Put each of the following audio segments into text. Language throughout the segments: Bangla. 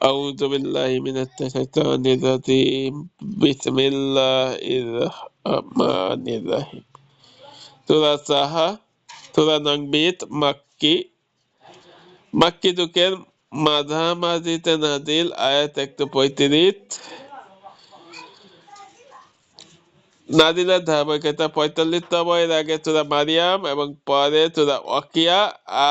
أعوذ بالله من الشيطان الرجيم بسم الله الرحمن الرحيم সূরা সাহা সূরা নং 20 মাক্কি যুগের মাঝামাঝিতে নাজিল আয়াত 135 নাজিলের ধারাবাহিকতা 45তম এর আগে সূরা মারিয়াম এবং পরে সূরা ওয়াকিয়া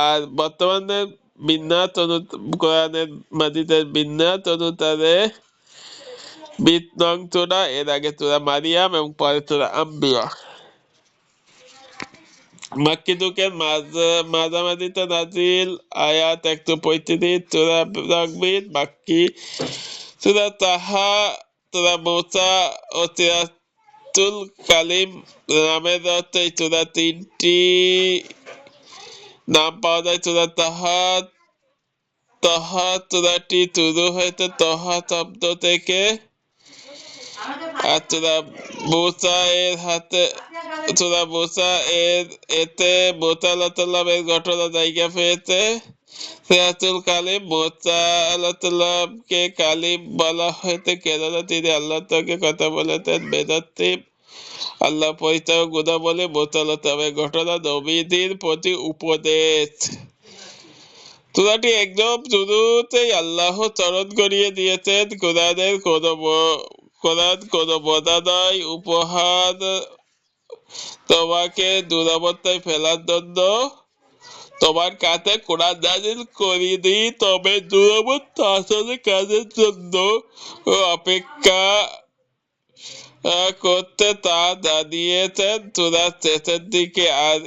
আর বর্তমানে কোরআনের মাজিদের বিন্যাস অনুসারে 20 নং সূরা এর আগে সূরা মারিয়াম এবং পরে সূরা আম্বিয়া মাক্কি যুগের মাঝামাঝিতে নাজিল আয়াত 135 সূরা তাকবীর মাক্কি সূরা তাহা সূরা মুসা ও সিরাতুল কালিম নামের অর্থ এই সূরা তিনটি নাম পাওয়া যায় সূরা তাহা সূরাটি শুরু হয়েছে তহা শব্দ থেকে আর সূরা মুসা এতে মুসা আলাইহিস সালামের ঘটনা জায়গা পেয়েছে। সিরাতুল কালিম মুসা আলাইহিস সালামকে কালিম বলা হয়েছে কেননা তিনি আল্লাহর সঙ্গে কথা বলেছেন বেদাত্তিব আল্লাহ পরিচয় গুণা বলে মুসা আলাইহিস সালামের ঘটনা নবীদের প্রতি উপদেশ। সূরাটি একদম শুরুতেই আল্লাহ স্মরণ করিয়ে দিয়েছেন কোরআন কোন বোঝা নয় উপহার তোমাকে দুরবস্থায় ফেলার জন্য তোমার কাছে কোরআন নাযিল করিনি, তবে দুরবস্থা আসলে কাজের জন্য অপেক্ষা করতে তা জানিয়েছেন সূরার শেষের দিকে। আর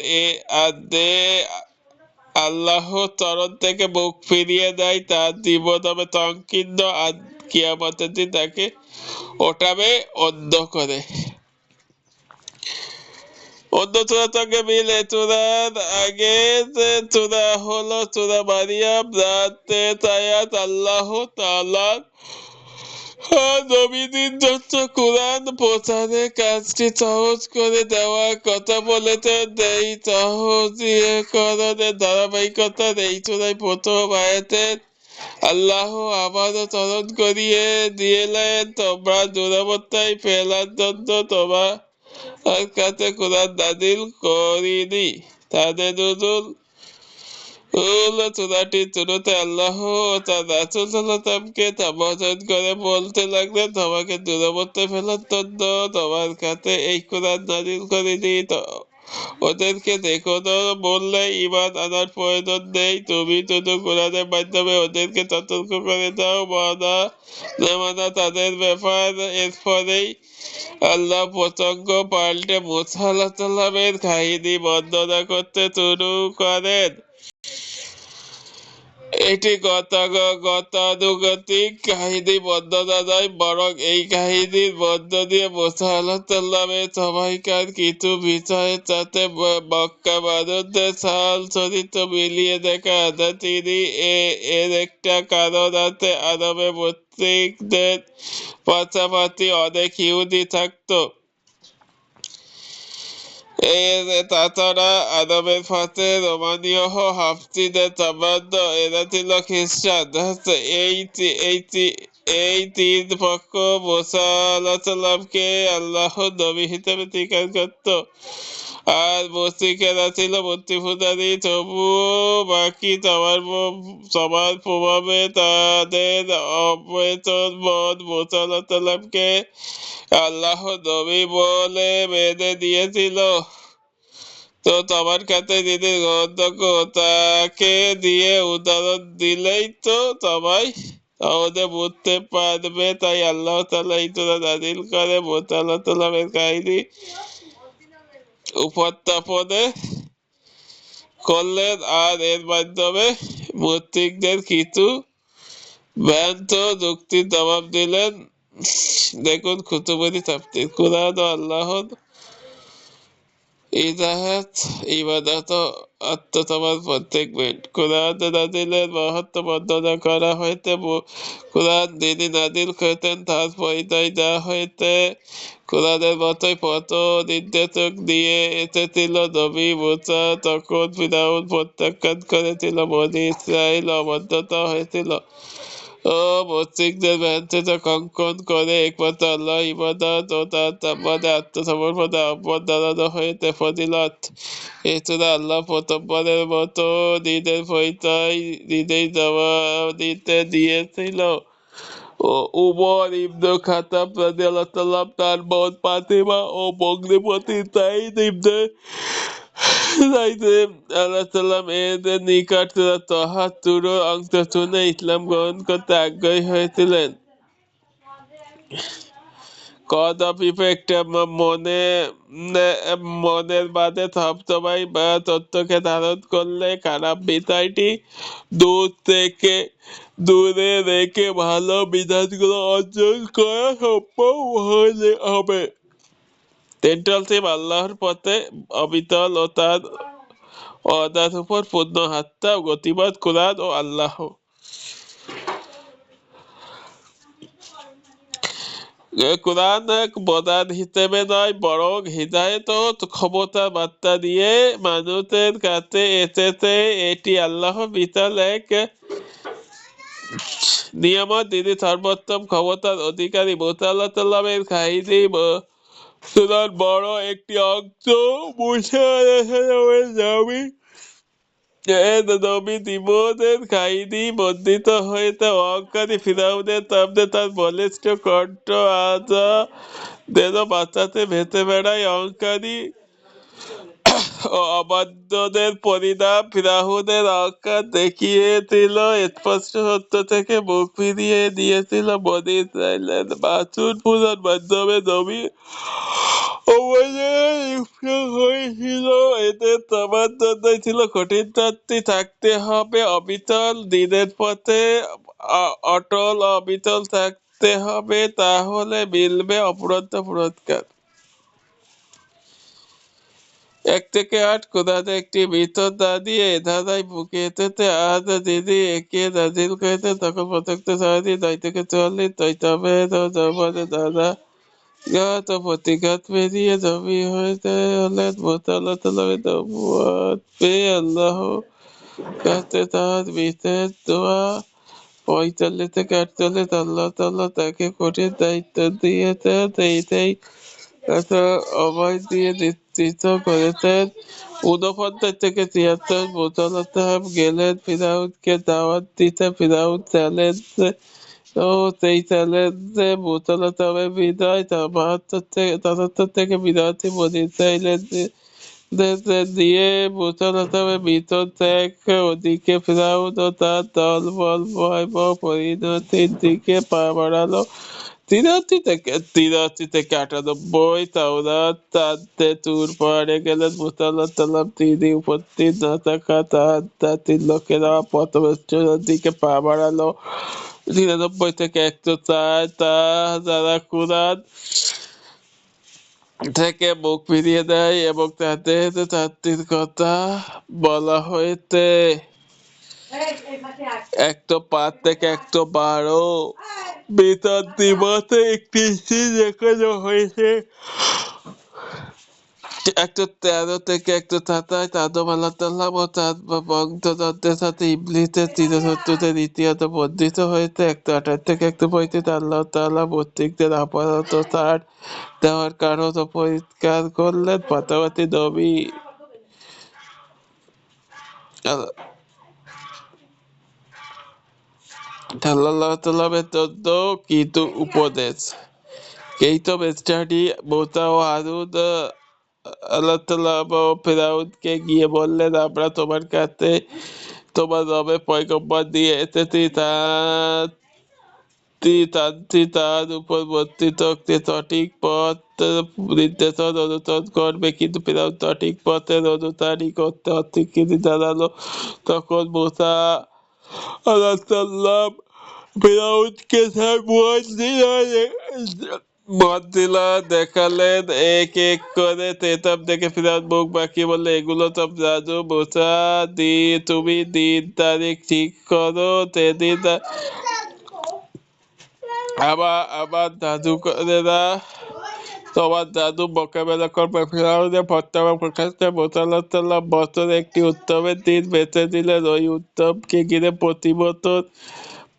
আল্লাহ চরণ থেকে মুখ ফিরিয়ে দেয় তার জীবন হবে সংকীর্ণ আর কিয়ামতের দিন তাকে ওঠাবে অন্ধ করে। অন্য সূরার সঙ্গে মিলে সূরার আগে সূরা হলো সূরা মারিয়াম আয়াত আল্লাহ তাআলা নবীদের জন্য কোরআন প্রচারের কাজটি সহজ করে দেওয়ার কথা বলেছেন। এই সহজীকরণের ধারাবাহিকতার এই সূরায় প্রথম আয়াতে আল্লাহ আবারও স্মরণ করিয়ে দিলেন তোমরা দুরবস্থায় ফেলার জন্য তোমার কাছে কোরআন নাযিল করিনি। তাদের নজুল সূরাটির শুরুতে আল্লাহ তার রাসূল সাল্লাল্লাহু আলাইহি ওয়াসাল্লামকে সম্বোধন করে বলতে লাগলেন তোমাকে দুরবস্থায় ফেলার জন্য তোমার কাছে এই কোরআন নাযিল করিনি। ওদেরকে দেখো না বললে ঈমান আনার প্রয়োজন নেই, তুমি শুধু কোরআনের মাধ্যমে ওদেরকে সতর্ক করে দাও মানা তাদের ব্যাপার। এরপরেই আল্লাহ প্রসঙ্গ পাল্টে মুসা আলাইহিস সালামের কাহিনী বর্ণনা করতে শুরু করেন। এটি গতানুগতিক কাহিনী বর্ণনা নয়, বরং এই কাহিনীর মধ্য দিয়ে মুসা আলাইহিস সালামের সময়কার কিছু বিষয়ের সাথে মক্কা মানুষদের সাল চরিত্র মিলিয়ে দেখা যায়। তিনি এর একটা কারণ আছে, আরবে মুশরিকদের পাশাপাশি অনেক ইহুদি থাকতো। তাছাড়া আরবের সাথে রোমানীয় হাবশীদের সম্বন্ধ, এরা ছিল খ্রিস্টান। এই তিন পক্ষ মুসা আলাইহিস সালামকে আল্লাহর নবী হিসেবে স্বীকার করত, আর মুশরিকেরা ছিল মূর্তি পূজারী। তবুও বাকি সবার প্রভাবে তাদের অবচেতন মন মুসা আলাইহিস সালামকে আল্লাহর নবী বলে মেনে নিয়েছিল। তো তোমার কাছে যিনি গ্রহণযোগ্য তাকে দিয়ে উদাহরণ দিলেই তো সবাই সহজে বুঝতে পারবে। তাই আল্লাহ তাআলা এই সূরা নাযিল করে মুসা আলাইহিস সালামের কাহিনী উপস্থাপনে করলেন আর এর মাধ্যমে মুশরিকদের কিছু ভ্রান্ত যুক্তির জবাব দিলেন। দেখুন কুতুবুল তাফসীর। কুরআন ও আল্লাহর ইবাদত আত্মসমর্পণ প্রত্যেক কুরআন নাযিলের মাহাত্ম্য বর্ণনা করা হয়েছে। কুরআন যিনি নাযিল করেছেন তার পরিচয় দেওয়া হয়েছে। কুরআনের মতোই পথ নির্দেশক দিয়ে এসেছিল। নবী মুসা তখন ফিরআউন প্রত্যাখ্যান করেছিল, বনী ইসরাঈল অবাধ্যতা হয়েছিল। ও মস্তিষ্কের ব্যঞ্চিত কঙ্কন করে একমাত্র আল্লাহ ইবাদত ও তার তাম্মাদে আত্মসমর্পণে আহ্বান দাঁড়ানো হয়েছে ফজিলত। এছাড়া আল্লাহ প্রথমবারের মতো নিজের পরিচয় নিজেই জবাব দিতে দিয়েছিল। উমর ইবনে খাত্তাব রাদিয়াল্লাহু তাআলা তার বোন ফাতিমা ও ভগ্নিপতি সাঈদ ইবনে যায়েদ আলাইহিস সালাম এদের নিকট তাহাতুর অংশ শুনে ইসলাম গ্রহণ করতে আগ্রহী হয়েছিলেন। কজ অফ ইফেক্ট মনের বাদে সবসময় তথ্যকে ধারণ করলে খারাপ বিষয়টি দূরে রেখে ভালো বিধানগুলো অর্জন করা সম্ভব হবে। সেন্ট্রাল থিম আল্লাহর পথে অবিচল ও তার অর্ডার উপর পূর্ণ হত্যা গতিবাদ কোরআন ও আল্লাহ। কোরআন বদান হিসেবে নয় বরং হিদায়ত ও ক্ষমতার বার্তা দিয়ে মানুষের কাছে এসেছে। এটি আল্লাহ বিশাল এক নিয়ামত। তিনি সর্বোত্তম ক্ষমতার অধিকারী। মুসা আলাইহিস সালামের কাহিনী সুরার বড় একটি অংশ মুসা আলাইহিস সালামের নবী তিমুরের কাহিনী বর্ণিত হয়েছে। অহংকারী ফিরআউনের সামনে তার বলিষ্ঠ কণ্ঠ আজ যেন বাঁচাতে ভেসে বেড়ায়। অহংকারী ও অবাধ্যদের পরিণাম ফিরআউনের অহংকার দেখিয়েছিল, স্পষ্ট সত্য থেকে মুখ ফিরিয়ে দিয়েছিল। বনী ইসরাইলের মাসুল পূজার মাধ্যমে নবী হয়েছিল। এদের সবার জন্যই ছিল কঠিন শাস্তি। থাকতে হবে অবিচল দিনের পথে, অটল অবিচল থাকতে হবে, তাহলে মিলবে অফুরন্ত পুরস্কার। 1-8 কোরআনে একটি মৃত দাঁড়িয়ে এ ধারায় বুকে এসেছে। আজ দিদি একে নাজিল করেছে তখন প্রত্যক্ষ সারাদিন 9-44 তৈতবের জবানে দাদা ঘাত ও প্রতিঘাত পেরিয়ে নবী হতে হলেন। মুসা আলাইহিস সালামের নবুয়ত পেয়ে আল্লাহ কাছে তার বিশেষ দোয়া 45-48 আল্লাহ তাআলা তাকে কঠিন দায়িত্ব দিয়েছেন। সেই অভয় দিয়ে নিশ্চিত করেছেন। 49-73 মুসা আলাইহিস সালাম গেলেন ফিরআউনকে দাওয়াত দিতে। ফিরআউন চ্যালেঞ্জ ও সেই চ্যালেঞ্জে মুসা আলাইহিস সালামের বিজয়। 72-73 বিরাশি বনী ইসরাইলের দিয়ে মুসা আলাইহিস সালামের মিশন ত্যাগ। ওদিকে ফিরআউন ও তার দলবল ভয়াবহ পরিণতির দিকে পা বাড়ালো। 83-98 তাওরাত টানতে তুর পাহাড়ে গেলেন মুসা আলাইহিস সালাম। তিনি উপস্থিত না থাকা তার জাতির লোকেরা পথভ্রষ্টতার দিকে পা বাড়ালো। 99-104 যারা কুরআন থেকে মুখ ফিরিয়ে দেয় এবং তাদের জাতির কথা বলা হয়েছে। 105-112 বেতার দিবসে একটি সিন দেখানো হয়েছে। 113-127 আদম আলাইহিস সালাম ও তার বংশধরদের সাথে ইবলীসের চিরশত্রুতার ইতিহাস বর্ণিত হয়েছে। 128-135 আল্লাহ তাআলা মুশরিকদের আপাতত ছাড় দেওয়ার কারণ পরিষ্কার করলেন। পাশাপাশি নবী সাল্লাল্লাহু সাল্লামের জন্য কিছু উপদেশ। কেইটব স্টাডি মুসা ও হারুন আলাইহিস সালাম ফিরআউনকে গিয়ে বললেন, আমরা তোমার কাছে তোমার রবের পয়গম্বর নিয়ে এসেছি। তার উপর বর্তিত সঠিক পথ নির্দেশন অনুসরণ করবে। কিন্তু ফিরআউন সঠিক পথের অনুসারী করতে অস্বীকৃতি জানালো। তখন মুসা আলাইহিস সালাম ফিরআউনকে মজিলা দেখালেন। এক এক করে তেতাব দেখে ফিরআউন মুখ বাঁকিয়ে বলল, এগুলো সব জাদু। মুসা, তুমি দিন তারিখ ঠিক করো, সেদিন আমার জাদুকরেরা তোমার জাদু মোকাবেলা করবে। ফিরআউনের প্রত্যাশা প্রকাশ্যে মুসা আলাইহিস সালাম বছরে একটি উৎসবের দিন বেছে নিলেন। ওই উৎসবকে ঘিরে প্রতি বছর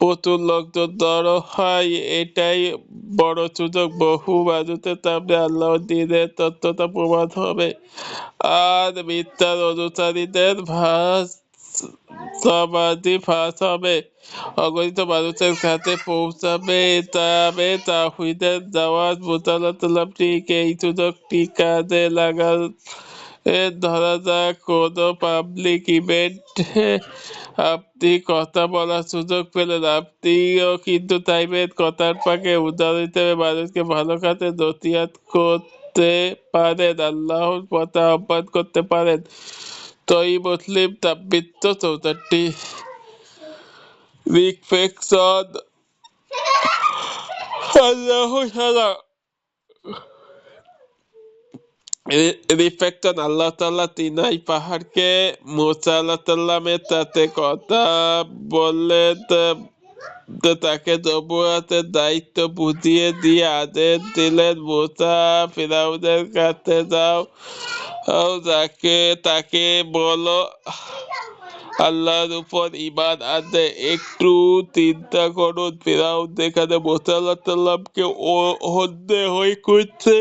প্রচুর লোকজন জড়ো হয়, এটাই বড় সুযোগ। বহু মানুষের সামনে আল্লাহর দ্বীনের তত্ত্বটা প্রমাণ হবে, আর মিথ্যার অনুসারীদের সমাধি ফাঁস হবে, অগণিত মানুষের কাছে পৌঁছাবে। তবে তাওহীদের দাওয়াত মুতালাতালাম ঠিক এই সুযোগটি কাজে লাগাল। ধরা যাক কোনো পাবলিক ইভেন্টে আপনি কথা বলার সুযোগ পেলেন, আপনিও কিন্তু চাইবেন কথার ফাঁকে উদাহরণ হিসেবে মানুষকে ভালো কাজে নসিহত করতে পারেন, আল্লাহর পথে আহ্বান করতে পারেন। সহিহ মুসলিম 2664। রিফ্লেকশন। আল্লাহ ছাড়া রিফ্লেকশন। আল্লাহ তাআলা সিনাই পাহাড়কে মুসা আলাইহিসসালামের সাথে কথা বললেন, তাকে নবুওয়াতের দায়িত্ব বুঝিয়ে দিয়ে আদেশ দিলেন, মুসা ফিরআউনের কাছে যাও, তাকে বলো আল্লাহর উপর ঈমান আনতে। একটু চিন্তা করুন, ফিরআউন যেখানে মুসা আলাইহিসসালামকে হত্যা হয়ে করছে,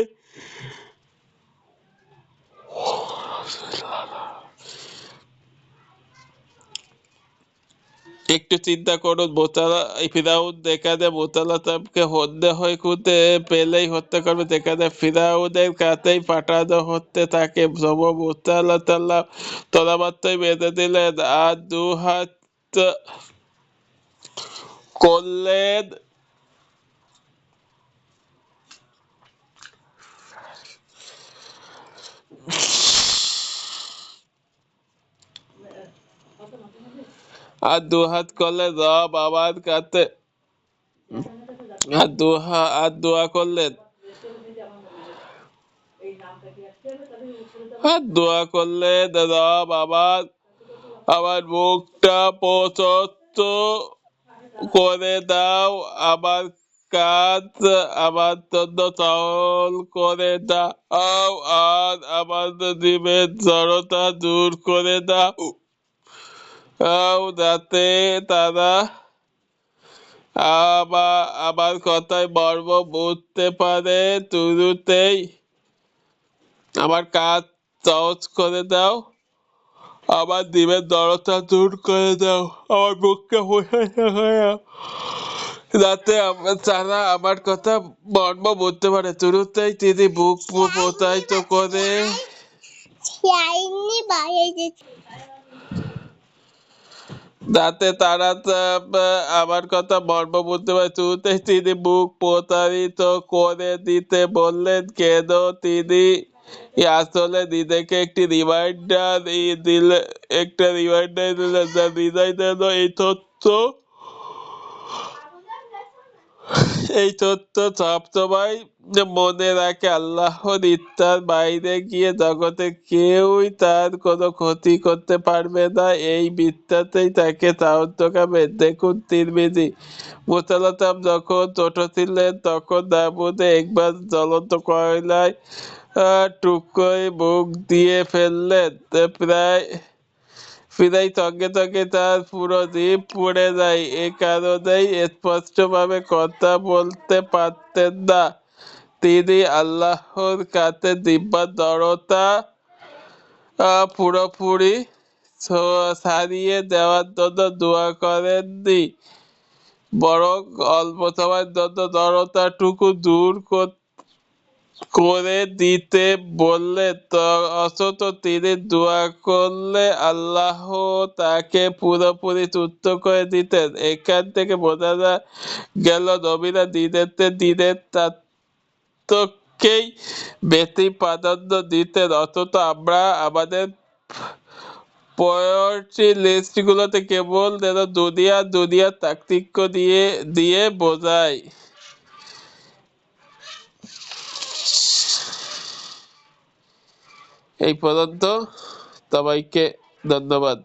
একটু চিন্তা করুন, ফিরআউন যেখানে মুসা আলাইহিসসালামকে হত্যা হয়ে খুঁজে পেলেই হত্যা করবে, যেখানে ফিরআউনের কাছেই পাঠানো হচ্ছে তাকে। মুসা আলাইহিসসালাম তলামাত্রই বেঁধে দিলেন আর দুহাত করলেন। রব আমার কাছে, আর দোয়া করলেন, রব আমার মুখটা প্রশস্ত করে দাও, আমার কাজ আমার জন্য সহল করে দাও, আর আমার জীবের জড়তা দূর করে দাও, যাতে তারা আমার কথায় মর্ম বুঝতে পারে। শুরুতেই আমার কাজ সহজ করে দাও, আমার জীবের জড়তা দূর করে দাও, আমার বুককে যাতে তারা আমার কথা মর্ম বুঝতে পারে। শুরুতেই তিনি বুক প্রসারিত করে যাতে তারা আমার কথা মর্ম বুঝতে পারে। শুরুতেই তিনি বুক প্রসারিত করে দিতে বললেন। কেন? তিনি আসলে নিজেকে একটি রিমাইন্ডার দিলেন, যা হৃদয় যেন এই তথ্য সবসময় মনে রাখে, আল্লাহর ইচ্ছার বাইরে গিয়ে জগতে কেউই তার কোনো ক্ষতি করতে পারবে না, এই বিশ্বাসেই তাকে সাহস যোগাবে। দেখুন তিরমিজি। মুসা আলাইহিসসালাম যখন ছোট ছিলেন তখন নামরুদে একবার জ্বলন্ত কয়লায় টুকরোয় মুখ দিয়ে ফেললেন, প্রায় সঙ্গে সঙ্গে তার পুরো জিভ পুড়ে যায়। এ কারণেই স্পষ্টভাবে কথা বলতে পারতেন না। তিনি আল্লাহর কাছে জিহ্বার জড়তা পুরোপুরি ছাড়িয়ে দেওয়ার জন্য দোয়া করেননি, বরং অল্প সময়ের জন্য জড়তাটুকু দূর করে দিতে বললেন। অথচ তিনি দোয়া করলে আল্লাহ তাকে পুরোপুরি তুচ্ছ করে দিতেন। এখান থেকে বোঝা গেল নবীরা দিনের তাত্ত্বকেই বেশি প্রাধান্য দিতেন, অথচ আমরা আমাদের প্রায়োরিটি লিস্টগুলোতে কেবল যেন দুনিয়ার তাকতিক্য দিয়ে বোঝাই। এই পর্যন্ত, সবাইকে ধন্যবাদ।